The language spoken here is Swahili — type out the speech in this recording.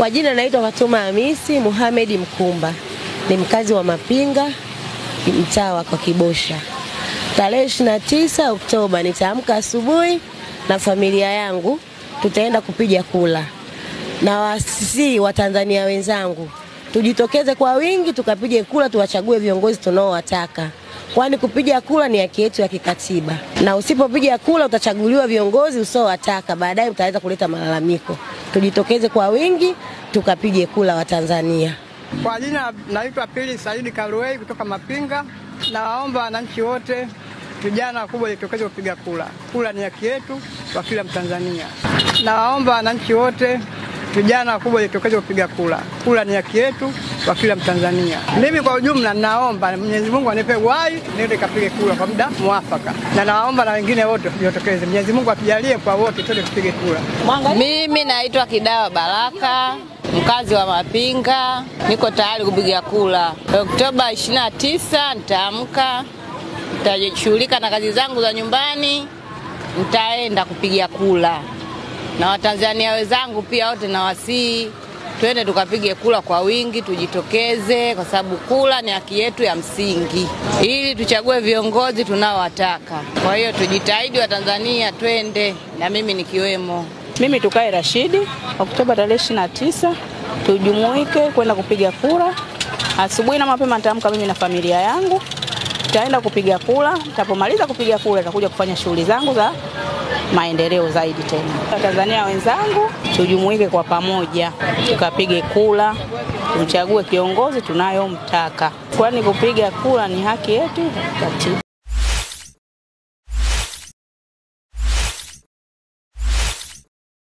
Kwa jina naitwa Fatuma Hamisi Mohamed Mkumba. Ni mkazi wa Mapinga, mtaa wa Kibosha. Tarehe 29 Oktoba nitaamka asubuhi na familia yangu tutaenda kupiga kura. Na wasisi wa Tanzania wenzangu, tujitokeze kwa wingi tukapige kura, tuwachague viongozi tunaowataka. Kwani kupiga kura ni haki yetu ya kikatiba. Na usipopiga kura utachaguliwa viongozi usiowataka, baadaye utaweza kuleta malalamiko. Tujitokeze kwa wingi tukapige kura wa Tanzania. Kwa jina naitwa Pili Saidi Karuei kutoka Mapinga. Nawaomba wananchi wote, vijana wakubwa, jitokeze kupiga kura. Kura ni haki yetu kwa kila Mtanzania. Nawaomba wananchi wote, vijana wakubwa, jitokeze kupiga kura. Kura ni haki yetu kwa kila Mtanzania. Mimi kwa ujumla naomba Mwenyezi Mungu anipe uhai niende kapige kura kwa muda mwafaka. Na naomba na wengine wote jitokeze. Mwenyezi Mungu atujalie kwa wote twende kupige kura. Mimi naitwa Kidawa Baraka, mkazi wa Mapinga. Niko tayari kupiga kura. Oktoba 29 nitaamka, nitajishughulika na kazi zangu za nyumbani, nitaenda kupiga kura. Na Watanzania wenzangu pia wote nawasihi twende tukapige kura kwa wingi, tujitokeze kwa sababu kura ni haki yetu ya msingi ili tuchague viongozi tunaowataka. Kwa hiyo tujitahidi wa Tanzania twende, na mimi nikiwemo. Mimi Tukae Rashidi, Oktoba tarehe 29 tujumuike kwenda kupiga kura. Asubuhi na mapema nitaamka mimi na familia yangu, tutaenda kupiga kura. Tutapomaliza kupiga kura tutakuja kufanya shughuli zangu za maendeleo zaidi tena. Watanzania wenzangu, tujumuike kwa pamoja tukapige kura, tuchague kiongozi tunayomtaka. Kwani kupiga kura ni haki yetu katiba.